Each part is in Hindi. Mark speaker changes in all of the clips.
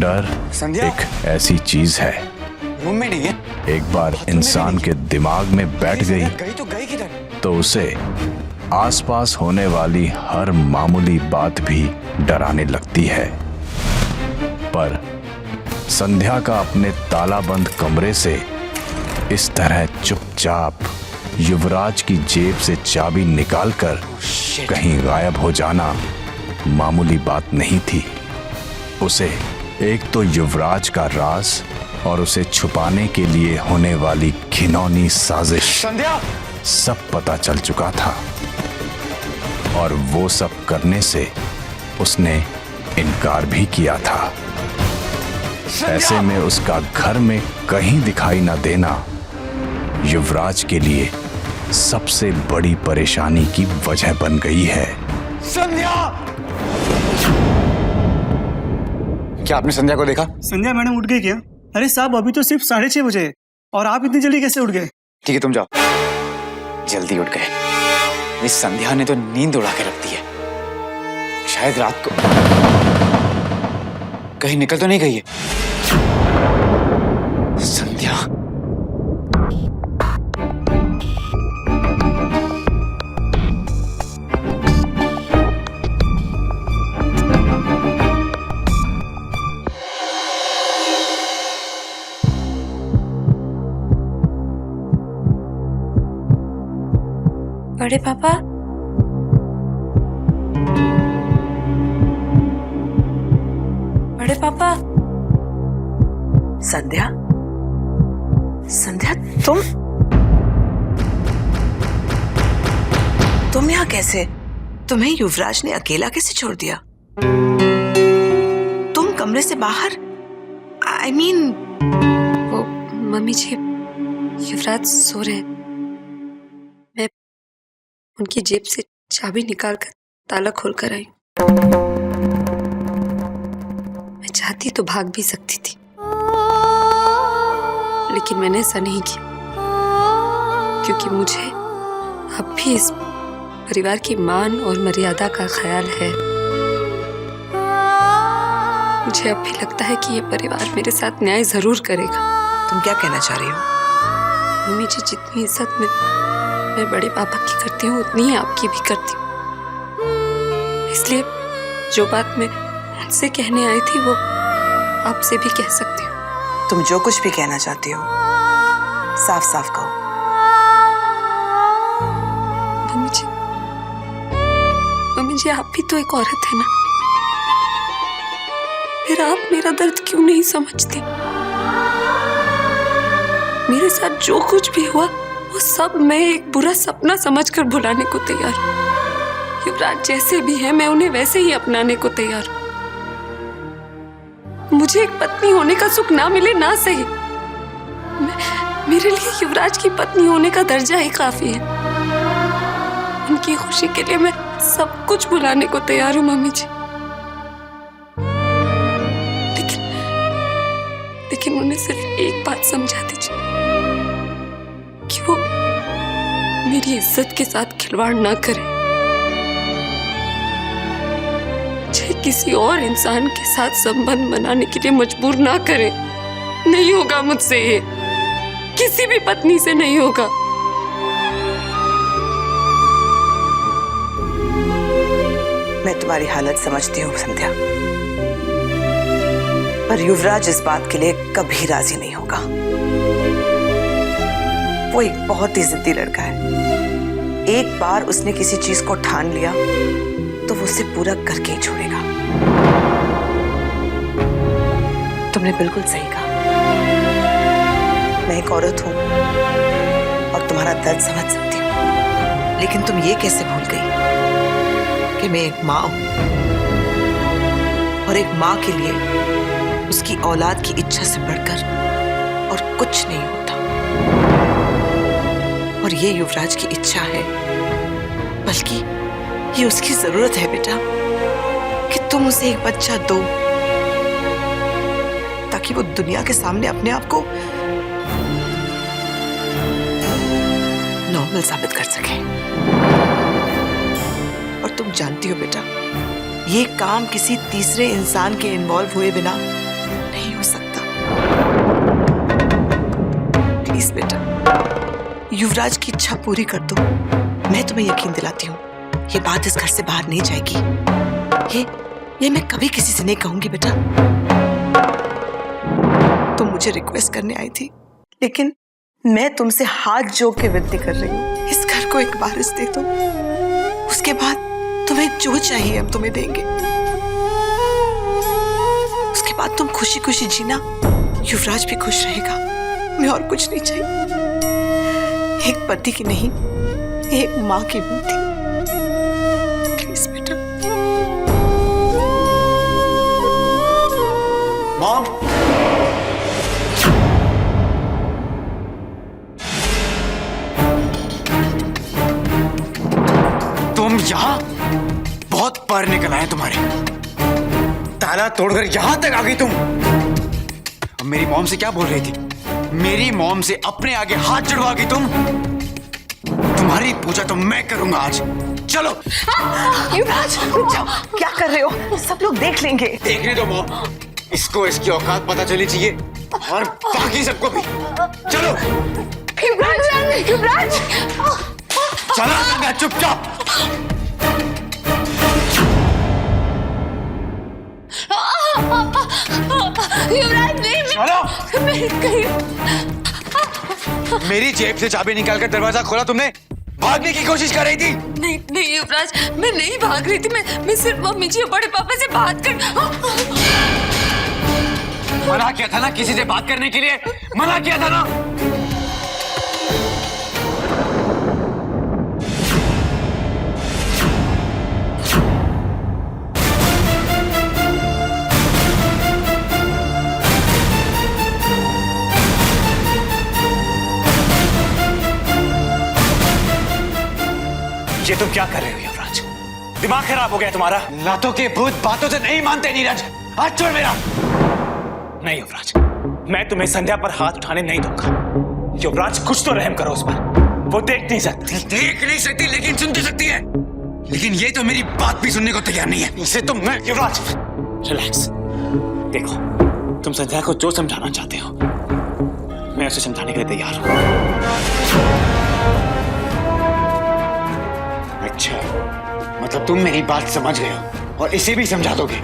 Speaker 1: डर
Speaker 2: संध्या
Speaker 1: एक ऐसी चीज है,
Speaker 2: रूम में नहीं है।
Speaker 1: एक बार इंसान के दिमाग में बैठ गई
Speaker 2: गई तो गई किधर?
Speaker 1: तो उसे आसपास होने वाली हर मामूली बात भी डराने लगती है। पर संध्या का अपने तालाबंद कमरे से इस तरह चुपचाप युवराज की जेब से चाबी निकालकर कहीं गायब हो जाना मामूली बात नहीं थी। उसे एक तो युवराज का राज और उसे छुपाने के लिए होने वाली घिनौनी साजिश
Speaker 2: संध्या
Speaker 1: सब पता चल चुका था और वो सब करने से उसने इनकार भी किया था। ऐसे में उसका घर में कहीं दिखाई न देना युवराज के लिए सबसे बड़ी परेशानी की वजह बन गई है।
Speaker 2: संध्या! क्या आपने संध्या को देखा?
Speaker 3: संध्या मैडम उठ गई क्या? अरे साहब अभी तो सिर्फ 6:30 बजे है और आप इतनी जल्दी कैसे उठ गए?
Speaker 2: ठीक है तुम जाओ। जल्दी उठ गए। इस संध्या ने तो नींद उड़ा के रख दी है। शायद रात को कहीं निकल तो नहीं गई है। संध्या
Speaker 4: बड़े पापा, बड़े पापा।
Speaker 5: संध्या, संध्या तुम यहाँ कैसे? तुम्हें युवराज ने अकेला कैसे छोड़ दिया? तुम कमरे से बाहर? I mean,
Speaker 4: वो मम्मी जी, युवराज सो रहे हैं। मैं उनकी जेब से चाबी निकालकर ताला खोलकर आई। मैं चाहती तो भाग भी सकती थी, लेकिन मैंने ऐसा नहीं किया क्योंकि मुझे अब भी इस परिवार की मान और मर्यादा का ख्याल है। मुझे अब भी लगता है कि ये परिवार मेरे साथ न्याय जरूर करेगा।
Speaker 5: तुम क्या कहना चाह रही हो?
Speaker 4: मम्मी जी, जितनी इज्जत मैं बड़े पापा की करती हूँ उतनी ही आपकी भी करती हूँ। इसलिए जो बात मैं उनसे कहने आई थी वो आपसे भी कह सकती हूँ।
Speaker 5: तुम जो कुछ भी कहना चाहती हो साफ साफ कहो।
Speaker 4: मम्मी जी, आप भी तो एक औरत है ना, फिर आप मेरा दर्द क्यों नहीं समझती? मेरे साथ जो कुछ भी हुआ वो सब मैं एक बुरा सपना समझकर भुलाने को तैयार हूँ। युवराज जैसे भी है मैं उन्हें वैसे ही अपनाने को तैयार हूँ। मुझे एक पत्नी होने का सुख ना मिले ना सही, मेरे लिए युवराज की पत्नी होने का दर्जा ही काफी है। उनकी खुशी के लिए मैं सब कुछ भुलाने को तैयार हूँ मम्मी जी। लेकिन उन्हें सिर्फ एक बात समझा दीजिए कि वो मेरी इज्जत के साथ खिलवाड़ ना करे। मुझे किसी और इंसान के साथ संबंध बनाने के लिए मजबूर ना करे। नहीं होगा मुझसे ये, किसी भी पत्नी से नहीं होगा।
Speaker 5: मैं तुम्हारी हालत समझती हूँ संध्या, पर युवराज इस बात के लिए कभी राजी नहीं होगा। वो एक बहुत ही जिद्दी लड़का है। एक बार उसने किसी चीज को ठान लिया तो वो उसे पूरा करके ही छोड़ेगा। तुमने बिल्कुल सही कहा। मैं एक औरत हूं और तुम्हारा दर्द समझ सकती हूँ, लेकिन तुम ये कैसे भूल गई कि मैं एक माँ हूं और एक माँ के लिए उसकी औलाद की इच्छा से बढ़कर और कुछ नहीं होता। और ये युवराज की इच्छा है, बल्कि ये उसकी जरूरत है बेटा, कि तुम उसे एक बच्चा दो ताकि वो दुनिया के सामने अपने आप को नॉर्मल साबित कर सके। और तुम जानती हो बेटा, ये काम किसी तीसरे इंसान के इन्वॉल्व हुए बिना युवराज की इच्छा पूरी कर दो। मैं तुम्हें यकीन दिलाती हूँ ये बात इस घर से बाहर नहीं जाएगी। ये मैं कभी किसी से नहीं कहूंगी बेटा। तुम मुझे रिक्वेस्ट करने आई थी, लेकिन मैं तुमसे हाथ जोड़ के विनती कर रही हूँ, इस घर को एक वारिस दे दो। उसके बाद तुम्हें जो चाहिए हम तुम्हें देंगे। उसके बाद तुम खुशी खुशी जीना, युवराज भी खुश रहेगा। मैं और कुछ नहीं चाहिए। एक पति की नहीं, एक माँ की विनती। प्लीज बेटा।
Speaker 2: मॉम, तुम यहाँ? बहुत पार निकल आए तुम्हारे। ताला तोड़कर यहां तक आ गई तुम। अब मेरी मॉम से क्या बोल रही थी? मेरी मॉम से अपने आगे हाथ जुड़वा गई तुम। तुम्हारी पूजा तो मैं करूंगा आज। चलो।
Speaker 5: युवराज रुक जाओ, क्या कर रहे हो? सब लोग देख लेंगे।
Speaker 2: देखने दो मॉम, इसको इसकी औकात पता चली चाहिए और बाकी सबको भी। चलो।
Speaker 5: युवराज, युवराज।
Speaker 2: चला चुपचाप।
Speaker 4: युवराज नहीं,
Speaker 2: चलो।
Speaker 4: मैं कहीं
Speaker 2: मेरी जेब से चाबी निकालकर दरवाजा खोला तुमने? भागने की कोशिश कर रही थी?
Speaker 4: नहीं नहीं युवराज, मैं नहीं भाग रही थी। मैं सिर्फ मम्मी जी और बड़े पापा से बात कर।
Speaker 2: मना किया था ना किसी से बात करने के लिए, मना किया था ना।
Speaker 6: ये तुम क्या कर रहे हो युवराज? दिमाग खराब हो गया तुम्हारा?
Speaker 2: लातों के भूत बातों से नहीं मानते नीरज। हाथ छोड़ मेरा।
Speaker 6: नहीं युवराज, मैं तुम्हें संध्या पर हाथ उठाने नहीं दूंगा। युवराज कुछ तो रहम करो उस पर। वो देख नहीं सकती।
Speaker 2: देख नहीं सकती लेकिन सुन तो सकती है। लेकिन ये तो मेरी बात भी सुनने को तैयार नहीं है।
Speaker 6: इसे तुम मैं युवराज रिलैक्स। देखो, तुम संध्या को जो समझाना चाहते हो मैं उसे समझाने के लिए तैयार हूं।
Speaker 2: अच्छा, मतलब तुम मेरी बात समझ गए हो और इसे भी समझा दोगे?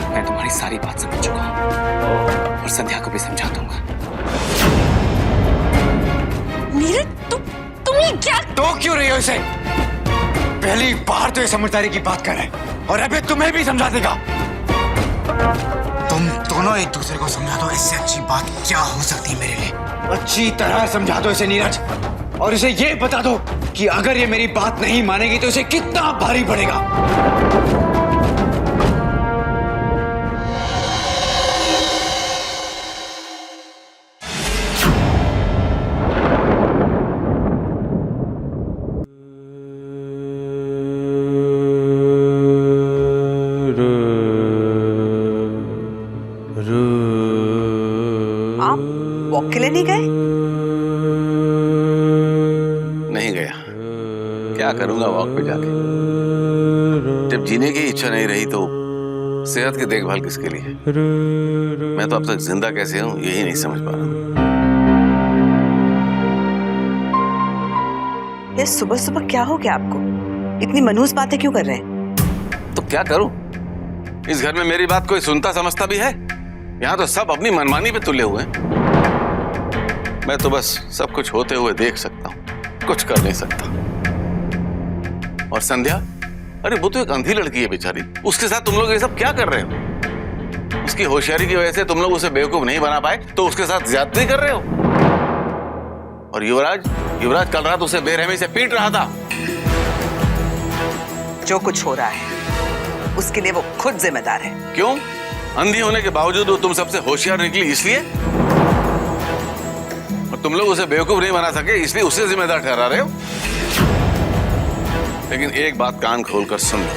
Speaker 6: मैं तुम्हारी सारी बात समझ चुका हूं और संध्या को भी समझा दूंगा।
Speaker 4: नीरज, तुम ये क्या?
Speaker 2: तो क्यों रही हो इसे? पहली बार तो ये समझदारी की बात कर रहे हैं और अभी तुम्हें भी समझा देगा। तुम दोनों एक दूसरे को समझा दो, इससे अच्छी बात क्या हो सकती है मेरे लिए? अच्छी तरह समझा दो इसे नीरज, और इसे ये बता दो कि अगर ये मेरी बात नहीं मानेगी तो इसे कितना भारी पड़ेगा।
Speaker 5: आप वॉक के लिए नहीं गए?
Speaker 7: नहीं गया। क्या करूंगा वॉक पे जाके? जब जीने की इच्छा नहीं रही तो सेहत की देखभाल किसके लिए? मैं तो अब तक जिंदा कैसे हूं यही नहीं समझ पा रहा।
Speaker 5: ये सुबह सुबह क्या हो गया आपको? इतनी मनहूस बातें क्यों कर रहे हैं?
Speaker 7: तो क्या करूं? इस घर में मेरी बात कोई सुनता समझता भी है? यहाँ तो सब अपनी मनमानी पे तुले हुए हैं। मैं तो बस सब कुछ होते हुए देख सकता हूँ, कुछ कर नहीं सकता। और संध्या, अरे वो तो एक अंधी लड़की है बेचारी, उसके साथ तुम लोग ये सब क्या कर रहे हो? उसकी होशियारी की वजह से तुम लोग उसे बेवकूफ नहीं बना पाए तो उसके साथ ज्यादती कर रहे हो। और युवराज कल रात उसे बेरहमी से पीट रहा था।
Speaker 5: जो कुछ हो रहा है उसके लिए वो खुद जिम्मेदार है।
Speaker 7: क्यों? अंधी होने के बावजूद वो तुम सबसे होशियार निकली इसलिए? और तुम लोग उसे बेवकूफ नहीं बना सके इसलिए उसे जिम्मेदार ठहरा रहे हो? लेकिन एक बात कान खोलकर सुन लो,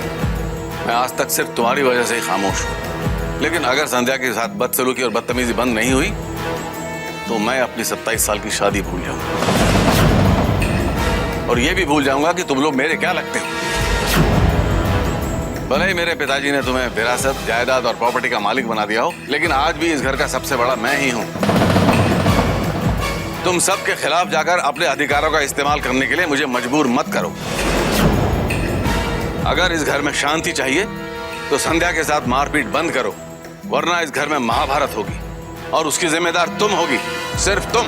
Speaker 7: मैं आज तक सिर्फ तुम्हारी वजह से ही खामोश हूं। लेकिन अगर संध्या के साथ बदसलूकी और बदतमीजी बंद नहीं हुई तो मैं अपनी 27 साल की शादी भूल जाऊंगा। और ये भी भूल जाऊंगा कि तुम लोग मेरे क्या लगते हो। भले ही मेरे पिताजी ने तुम्हें विरासत, जायदाद और प्रॉपर्टी का मालिक बना दिया हो, लेकिन आज भी इस घर का सबसे बड़ा मैं ही हूं। तुम सबके खिलाफ जाकर अपने अधिकारों का इस्तेमाल करने के लिए मुझे मजबूर मत करो। अगर इस घर में शांति चाहिए तो संध्या के साथ मारपीट बंद करो, वरना इस घर में महाभारत होगी और उसकी जिम्मेदार तुम होगी, सिर्फ तुम।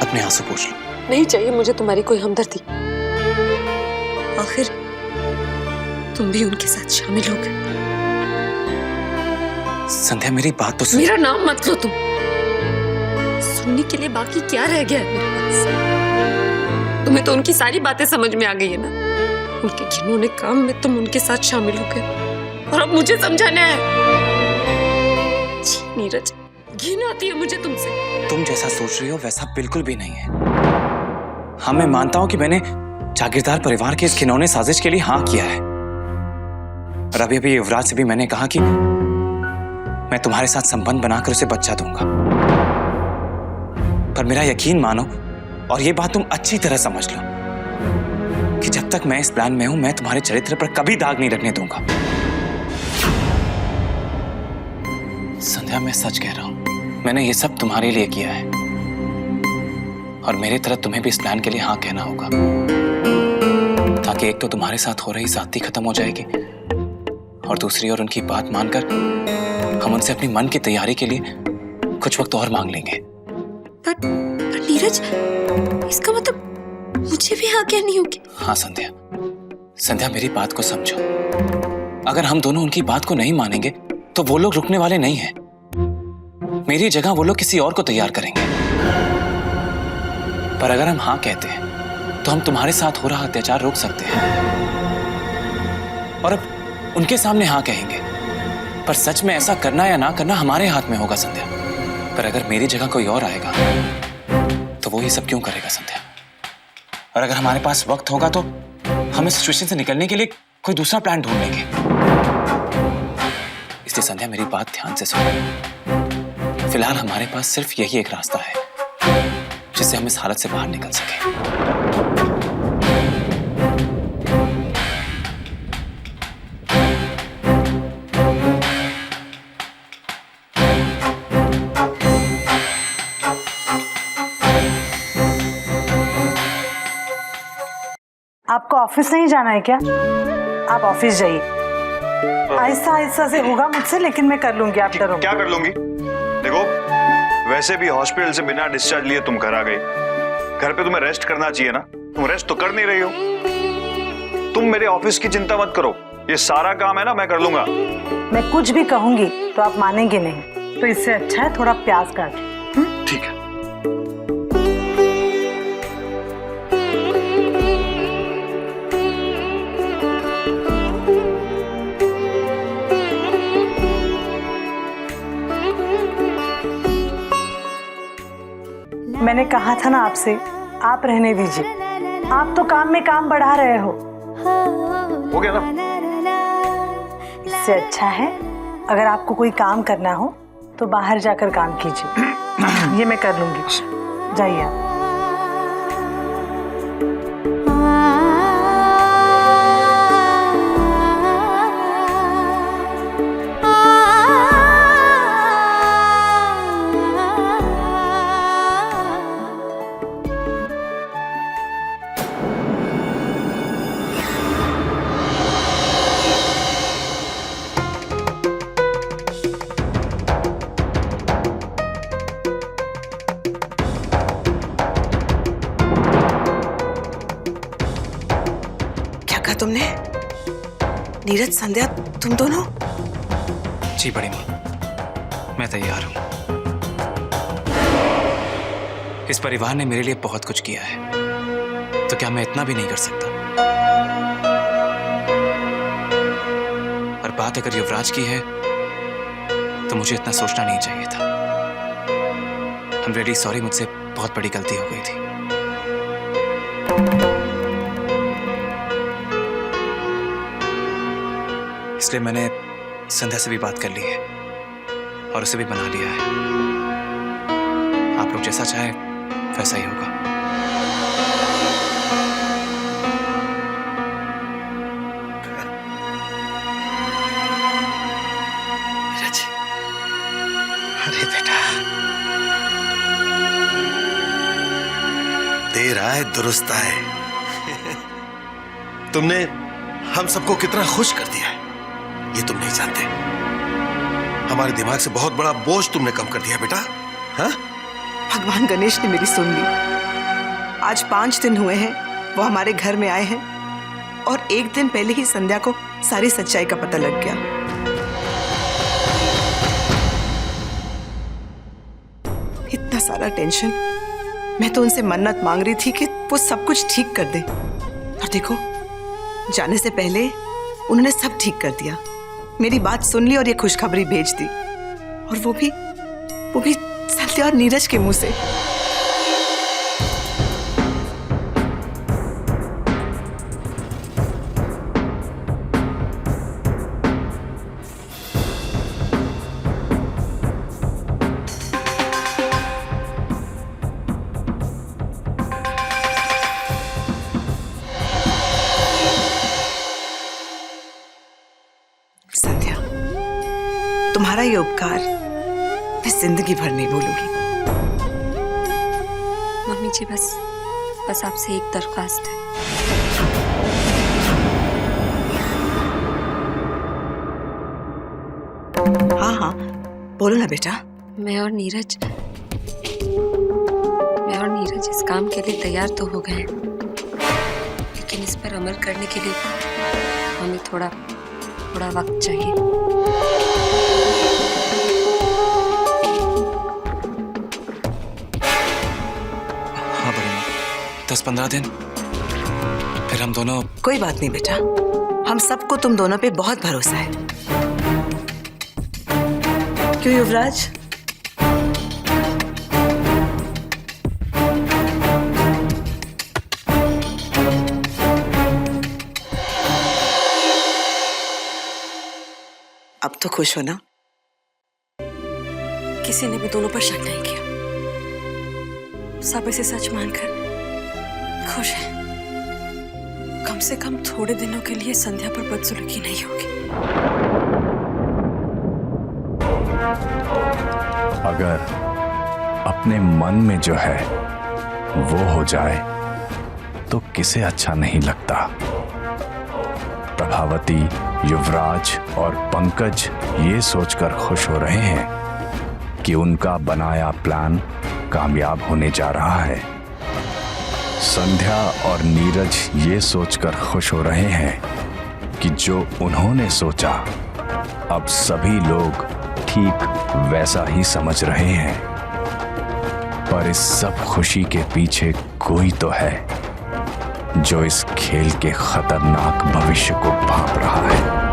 Speaker 2: अपने आंसू पोंछ लो।
Speaker 4: नहीं चाहिए मुझे तुम्हारी कोई हमदर्दी। आखिर तुम भी उनके साथ शामिल हो गए।
Speaker 2: संध्या मेरी बात तो सुन।
Speaker 4: मेरा नाम मत लो तुम। सुनने के लिए बाकी क्या रह गया है मेरे पास? तुम्हें तो उनकी सारी बातें समझ में आ गई है ना। उनके घिनौने काम में तुम उनके साथ शामिल हो गए और अब मुझे समझाना है। जी नीरज, घिन आती है मुझे तुमसे।
Speaker 2: तुम जैसा सोच रही हो वैसा बिल्कुल भी नहीं है। हाँ, मैं मानता हूं कि मैंने जागीरदार परिवार के इस घिनौने साजिश के लिए हाँ किया है। और अभी अभी युवराज से भी मैंने कहा कि मैं तुम्हारे साथ संबंध बनाकर उसे बच्चा दूंगा। पर मेरा यकीन मानो और ये बात तुम अच्छी तरह समझ लो कि जब तक मैं इस प्लान में हूं, मैं तुम्हारे चरित्र पर कभी दाग नहीं रखने दूंगा। संध्या, मैं सच कह रहा हूं, मैंने ये सब तुम्हारे लिए किया है और मेरी तरफ तुम्हें भी इस प्लान के लिए हाँ कहना होगा, ताकि एक तो तुम्हारे साथ हो रही ज्यादती खत्म हो जाएगी और दूसरी ओर उनकी बात मानकर हम उनसे अपनी मन की तैयारी के लिए कुछ वक्त और मांग लेंगे।
Speaker 4: पर नीरज, इसका मतलब मुझे भी हाँ कहनी होगी?
Speaker 2: हाँ संध्या, संध्या मेरी बात को समझो। अगर हम दोनों उनकी बात को नहीं मानेंगे तो वो लोग रुकने वाले नहीं हैं। मेरी जगह वो लोग किसी और को तैयार करेंगे। पर अगर हम हाँ कहते हैं तो हम तुम्हारे साथ हो रहा अत्याचार रोक सकते हैं और अब उनके सामने हाँ कहेंगे। पर सच में ऐसा करना या ना करना हमारे हाथ में होगा संध्या। पर अगर मेरी जगह कोई और आएगा तो वो ये सब क्यों करेगा संध्या? और अगर हमारे पास वक्त होगा तो हम इस सिचुएशन से निकलने के लिए कोई दूसरा प्लान ढूंढ लेंगे। इसलिए संध्या मेरी बात ध्यान से सुनो। फिलहाल हमारे पास सिर्फ यही एक रास्ता है जिससे हम इस हालत से बाहर निकल सकें।
Speaker 8: आपको ऑफिस नहीं जाना है क्या? आप ऑफिस जाइए। आहिस्ता आहिस्ता से होगा मुझसे, लेकिन मैं कर लूंगी, आप डरो।
Speaker 9: क्या कर लूंगी? देखो, वैसे भी हॉस्पिटल से बिना डिस्चार्ज लिए तुम घर आ गई। घर पे तुम्हें रेस्ट करना चाहिए ना, तुम रेस्ट तो कर नहीं रही हो। तुम मेरे ऑफिस की चिंता मत करो, ये सारा काम है ना मैं कर लूंगा।
Speaker 8: मैं कुछ भी कहूंगी तो आप मानेंगे नहीं, तो इससे अच्छा है थोड़ा प्याज काट।
Speaker 9: ठीक है।
Speaker 8: मैंने कहा था ना आपसे, आप रहने दीजिए। आप तो काम में काम बढ़ा रहे हो
Speaker 9: गया ना?
Speaker 8: इससे अच्छा है अगर आपको कोई काम करना हो तो बाहर जाकर काम कीजिए। ये मैं कर लूंगी, जाइए आप।
Speaker 5: तुमने? नीरज, संध्या, तुम दोनों?
Speaker 2: जी बड़ी माँ, मैं तैयार हूं। इस परिवार ने मेरे लिए बहुत कुछ किया है, तो क्या मैं इतना भी नहीं कर सकता? और बात अगर युवराज की है तो मुझे इतना सोचना नहीं चाहिए था। आई एम रियली सॉरी, मुझसे बहुत बड़ी गलती हो गई थी।
Speaker 10: इसलिए मैंने संध्या से भी बात कर ली है और उसे भी बना लिया है। आप लोग जैसा चाहे वैसा ही होगा।
Speaker 11: अरे बेटा, देर आए दुरुस्त आए। तुमने हम सबको कितना खुश कर दिया है ये तुम नहीं जानते। हमारे दिमाग से बहुत बड़ा बोझ तुमने कम कर दिया बेटा। हाँ?
Speaker 5: भगवान गणेश ने मेरी सुन ली। आज 5 दिन हुए हैं वो हमारे घर में आए हैं और 1 दिन पहले ही संध्या को सारी सच्चाई का पता लग गया। इतना सारा टेंशन। मैं तो उनसे मन्नत मांग रही थी कि वो सब कुछ ठीक कर दे, और देखो जाने से पहले उन्होंने सब ठीक कर दिया। मेरी बात सुन ली और ये खुशखबरी भेज दी, और वो भी संध्या और नीरज के मुंह से। संध्या, तुम्हारा ये उपकार मैं जिंदगी भर नहीं भूलूंगी।
Speaker 4: मम्मी जी, बस आपसे एक दरख्वास्त है।
Speaker 5: हाँ, बोलो ना बेटा।
Speaker 4: मैं और नीरज इस काम के लिए तैयार तो हो गए, लेकिन इस पर अमल करने के लिए हमें थोड़ा वक्त चाहिए।
Speaker 10: हाँ बड़ी माँ, 10-15 दिन, फिर हम दोनों।
Speaker 5: कोई बात नहीं बेटा, हम सबको तुम दोनों पे बहुत भरोसा है। क्यों युवराज? अब तो खुश हो ना?
Speaker 4: किसी ने भी दोनों पर शक नहीं किया, सब इसे सच मानकर खुश है। कम से कम थोड़े दिनों के लिए संध्या पर बदसलूकी नहीं होगी।
Speaker 1: अगर अपने मन में जो है वो हो जाए तो किसे अच्छा नहीं लगता। प्रभावती, युवराज और पंकज ये सोचकर खुश हो रहे हैं कि उनका बनाया प्लान कामयाब होने जा रहा है। संध्या और नीरज ये सोचकर खुश हो रहे हैं कि जो उन्होंने सोचा अब सभी लोग ठीक वैसा ही समझ रहे हैं। पर इस सब खुशी के पीछे कोई तो है जो इस खेल के खतरनाक भविष्य को भांप रहा है।